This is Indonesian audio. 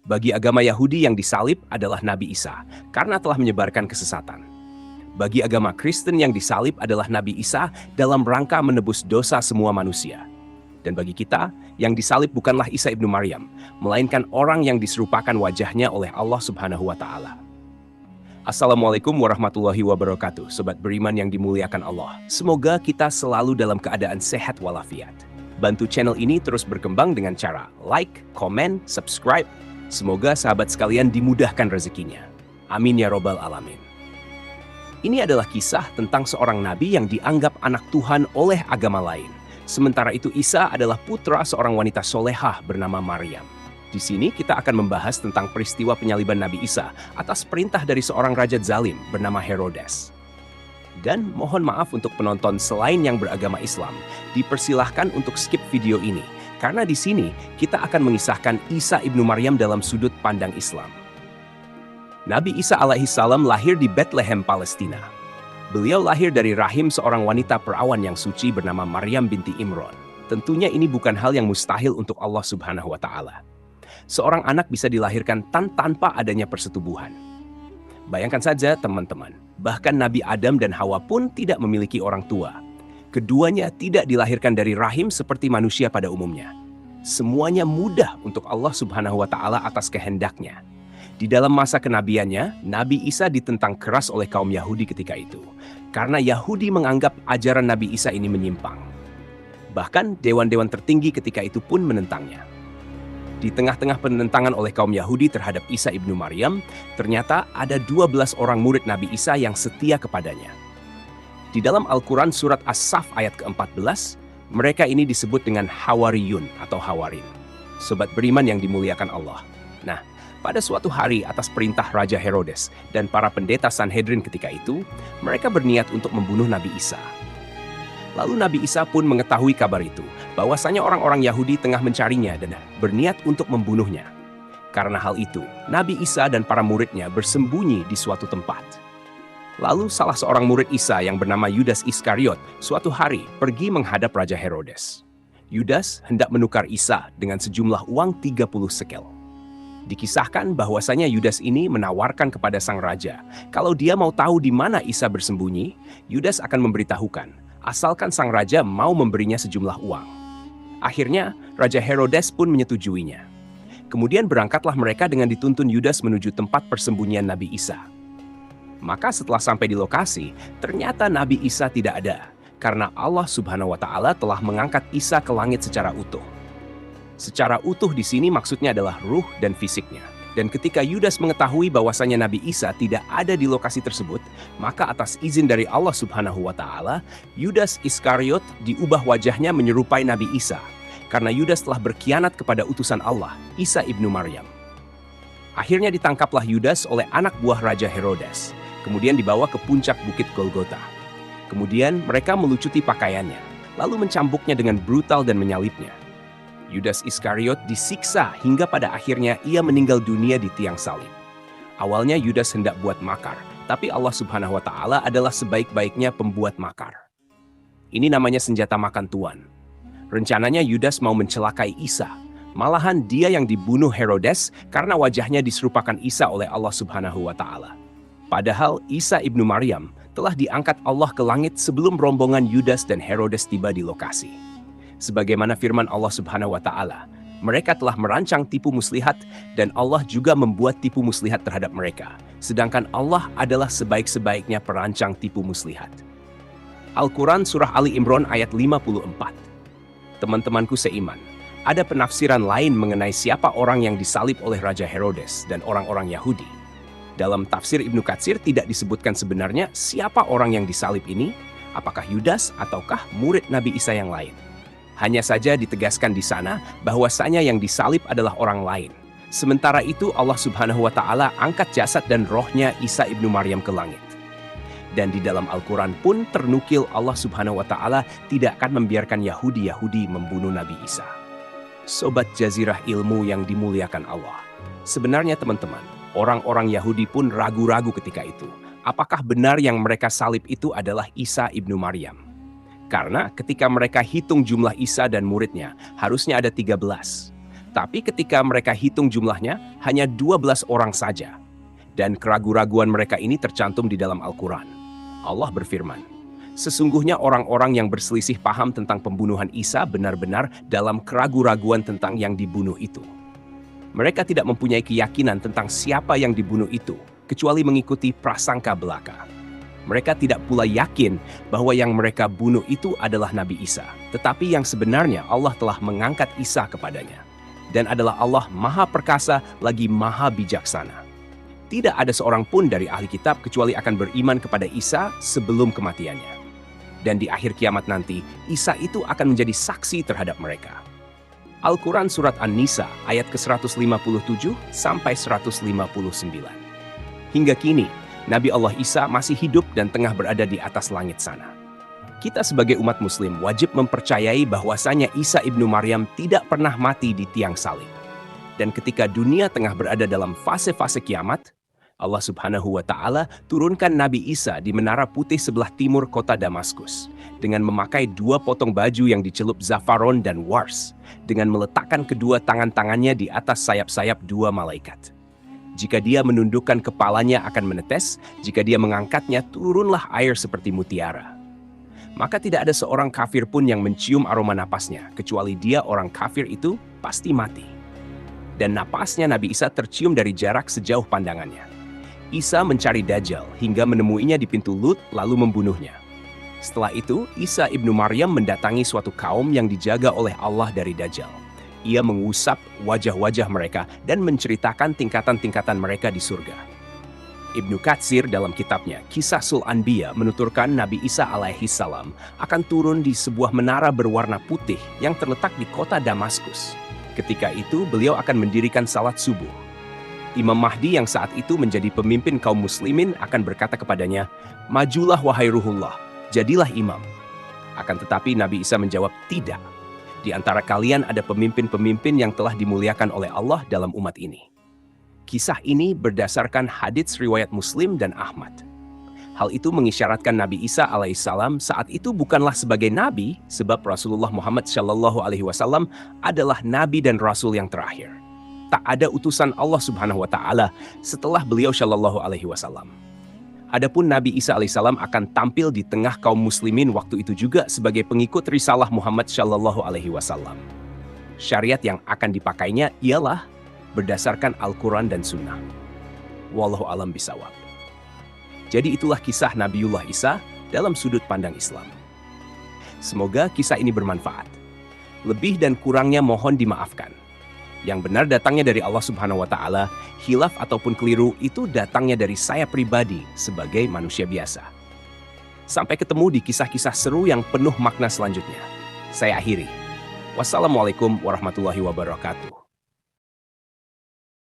Bagi agama Yahudi yang disalib adalah Nabi Isa, karena telah menyebarkan kesesatan. Bagi agama Kristen yang disalib adalah Nabi Isa dalam rangka menebus dosa semua manusia. Dan bagi kita, yang disalib bukanlah Isa ibnu Maryam, melainkan orang yang diserupakan wajahnya oleh Allah Subhanahu wa Ta'ala. Assalamualaikum warahmatullahi wabarakatuh, sobat beriman yang dimuliakan Allah. Semoga kita selalu dalam keadaan sehat walafiat. Bantu channel ini terus berkembang dengan cara like, komen, subscribe. Semoga sahabat sekalian dimudahkan rezekinya. Amin ya robbal alamin. Ini adalah kisah tentang seorang nabi yang dianggap anak Tuhan oleh agama lain. Sementara itu Isa adalah putra seorang wanita solehah bernama Maryam. Di sini kita akan membahas tentang peristiwa penyaliban Nabi Isa atas perintah dari seorang raja zalim bernama Herodes. Dan mohon maaf untuk penonton selain yang beragama Islam, dipersilahkan untuk skip video ini. Karena di sini kita akan mengisahkan Isa ibnu Maryam dalam sudut pandang Islam. Nabi Isa alaihissalam lahir di Bethlehem, Palestina. Beliau lahir dari rahim seorang wanita perawan yang suci bernama Maryam binti Imron. Tentunya ini bukan hal yang mustahil untuk Allah Subhanahu wa Ta'ala. Seorang anak bisa dilahirkan tanpa adanya persetubuhan. Bayangkan saja teman-teman, bahkan Nabi Adam dan Hawa pun tidak memiliki orang tua. Keduanya tidak dilahirkan dari rahim seperti manusia pada umumnya. Semuanya mudah untuk Allah Subhanahu wa Ta'ala atas kehendaknya. Di dalam masa kenabiannya, Nabi Isa ditentang keras oleh kaum Yahudi ketika itu, karena Yahudi menganggap ajaran Nabi Isa ini menyimpang. Bahkan dewan-dewan tertinggi ketika itu pun menentangnya. Di tengah-tengah penentangan oleh kaum Yahudi terhadap Isa ibnu Maryam, ternyata ada 12 orang murid Nabi Isa yang setia kepadanya. Di dalam Al-Quran surat As-Saff ayat ke-14, mereka ini disebut dengan Hawariyun atau Hawarin. Sobat beriman yang dimuliakan Allah. Nah, pada suatu hari atas perintah Raja Herodes dan para pendeta Sanhedrin ketika itu, mereka berniat untuk membunuh Nabi Isa. Lalu Nabi Isa pun mengetahui kabar itu, bahwasanya orang-orang Yahudi tengah mencarinya dan berniat untuk membunuhnya. Karena hal itu, Nabi Isa dan para muridnya bersembunyi di suatu tempat. Lalu salah seorang murid Isa yang bernama Yudas Iskariot suatu hari pergi menghadap Raja Herodes. Yudas hendak menukar Isa dengan sejumlah uang 30 sekel. Dikisahkan bahwasanya Yudas ini menawarkan kepada sang raja, kalau dia mau tahu di mana Isa bersembunyi, Yudas akan memberitahukan, asalkan sang raja mau memberinya sejumlah uang. Akhirnya, Raja Herodes pun menyetujuinya. Kemudian berangkatlah mereka dengan dituntun Yudas menuju tempat persembunyian Nabi Isa. Maka setelah sampai di lokasi, ternyata Nabi Isa tidak ada, karena Allah Subhanahu wa Ta'ala telah mengangkat Isa ke langit secara utuh. Secara utuh di sini maksudnya adalah ruh dan fisiknya. Dan ketika Yudas mengetahui bahwasanya Nabi Isa tidak ada di lokasi tersebut, maka atas izin dari Allah Subhanahu wa Ta'ala, Yudas Iskariot diubah wajahnya menyerupai Nabi Isa, karena Yudas telah berkhianat kepada utusan Allah, Isa ibnu Maryam. Akhirnya ditangkaplah Yudas oleh anak buah Raja Herodes, kemudian dibawa ke puncak bukit Golgota. Kemudian mereka melucuti pakaiannya, lalu mencambuknya dengan brutal dan menyalibnya. Yudas Iskariot disiksa hingga pada akhirnya ia meninggal dunia di tiang salib. Awalnya Yudas hendak buat makar, tapi Allah Subhanahu wa Ta'ala adalah sebaik-baiknya pembuat makar. Ini namanya senjata makan tuan. Rencananya Yudas mau mencelakai Isa. Malahan dia yang dibunuh Herodes karena wajahnya diserupakan Isa oleh Allah Subhanahu wa Ta'ala. Padahal Isa ibnu Maryam telah diangkat Allah ke langit sebelum rombongan Yudas dan Herodes tiba di lokasi. Sebagaimana firman Allah Subhanahu wa Ta'ala, mereka telah merancang tipu muslihat dan Allah juga membuat tipu muslihat terhadap mereka. Sedangkan Allah adalah sebaik-sebaiknya perancang tipu muslihat. Al-Quran Surah Ali Imran ayat 54. Teman-temanku seiman, ada penafsiran lain mengenai siapa orang yang disalib oleh Raja Herodes dan orang-orang Yahudi. Dalam tafsir Ibnu Katsir tidak disebutkan sebenarnya siapa orang yang disalib ini, apakah Yudas ataukah murid Nabi Isa yang lain. Hanya saja ditegaskan di sana bahwasanya yang disalib adalah orang lain. Sementara itu Allah Subhanahu wa Ta'ala angkat jasad dan rohnya Isa ibnu Maryam ke langit. Dan di dalam Al-Quran pun ternukil Allah Subhanahu wa Ta'ala tidak akan membiarkan Yahudi membunuh Nabi Isa. Sobat Jazirah Ilmu yang dimuliakan Allah. Sebenarnya teman-teman, orang-orang Yahudi pun ragu-ragu ketika itu. Apakah benar yang mereka salib itu adalah Isa ibnu Maryam? Karena ketika mereka hitung jumlah Isa dan muridnya, harusnya ada 13. Tapi ketika mereka hitung jumlahnya, hanya 12 orang saja. Dan keraguan-raguan mereka ini tercantum di dalam Al-Quran. Allah berfirman, sesungguhnya orang-orang yang berselisih paham tentang pembunuhan Isa benar-benar dalam keraguan-raguan tentang yang dibunuh itu. Mereka tidak mempunyai keyakinan tentang siapa yang dibunuh itu, kecuali mengikuti prasangka belaka. Mereka tidak pula yakin bahwa yang mereka bunuh itu adalah Nabi Isa, tetapi yang sebenarnya Allah telah mengangkat Isa kepadanya. Dan adalah Allah Maha Perkasa lagi Maha Bijaksana. Tidak ada seorang pun dari ahli kitab kecuali akan beriman kepada Isa sebelum kematiannya. Dan di akhir kiamat nanti, Isa itu akan menjadi saksi terhadap mereka. Al-Quran Surat An-Nisa ayat ke-157 sampai 159. Hingga kini, Nabi Allah Isa masih hidup dan tengah berada di atas langit sana. Kita sebagai umat muslim wajib mempercayai bahwasanya Isa ibnu Maryam tidak pernah mati di tiang salib. Dan ketika dunia tengah berada dalam fase-fase kiamat, Allah Subhanahu wa Ta'ala turunkan Nabi Isa di menara putih sebelah timur kota Damaskus dengan memakai 2 potong baju yang dicelup zafaron dan wars, dengan meletakkan kedua tangan-tangannya di atas sayap-sayap 2 malaikat. Jika dia menundukkan kepalanya akan menetes, jika dia mengangkatnya turunlah air seperti mutiara. Maka tidak ada seorang kafir pun yang mencium aroma napasnya, kecuali dia orang kafir itu pasti mati. Dan napasnya Nabi Isa tercium dari jarak sejauh pandangannya. Isa mencari Dajjal hingga menemuinya di pintu Lut lalu membunuhnya. Setelah itu, Isa ibnu Maryam mendatangi suatu kaum yang dijaga oleh Allah dari Dajjal. Ia mengusap wajah-wajah mereka dan menceritakan tingkatan-tingkatan mereka di surga. Ibnu Katsir dalam kitabnya Kisah Sul Anbiya menuturkan Nabi Isa alaihi salam akan turun di sebuah menara berwarna putih yang terletak di kota Damaskus. Ketika itu beliau akan mendirikan salat subuh. Imam Mahdi yang saat itu menjadi pemimpin kaum muslimin akan berkata kepadanya, "Majulah wahai Ruhullah, jadilah imam." Akan tetapi Nabi Isa menjawab, "Tidak. Di antara kalian ada pemimpin-pemimpin yang telah dimuliakan oleh Allah dalam umat ini." Kisah ini berdasarkan hadits riwayat Muslim dan Ahmad. Hal itu mengisyaratkan Nabi Isa alaihissalam saat itu bukanlah sebagai nabi, sebab Rasulullah Muhammad SAW adalah nabi dan rasul yang terakhir. Tak ada utusan Allah Subhanahu wa Ta'ala setelah beliau SAW. Adapun Nabi Isa alaihissalam akan tampil di tengah kaum muslimin waktu itu juga sebagai pengikut risalah Muhammad SAW. Syariat yang akan dipakainya ialah berdasarkan Al-Quran dan Sunnah. Wallahu alam bisawab. Jadi itulah kisah Nabiullah Isa dalam sudut pandang Islam. Semoga kisah ini bermanfaat. Lebih dan kurangnya mohon dimaafkan. Yang benar datangnya dari Allah Subhanahu wa Ta'ala, hilaf ataupun keliru itu datangnya dari saya pribadi sebagai manusia biasa. Sampai ketemu di kisah-kisah seru yang penuh makna selanjutnya. Saya akhiri. Wassalamualaikum warahmatullahi wabarakatuh.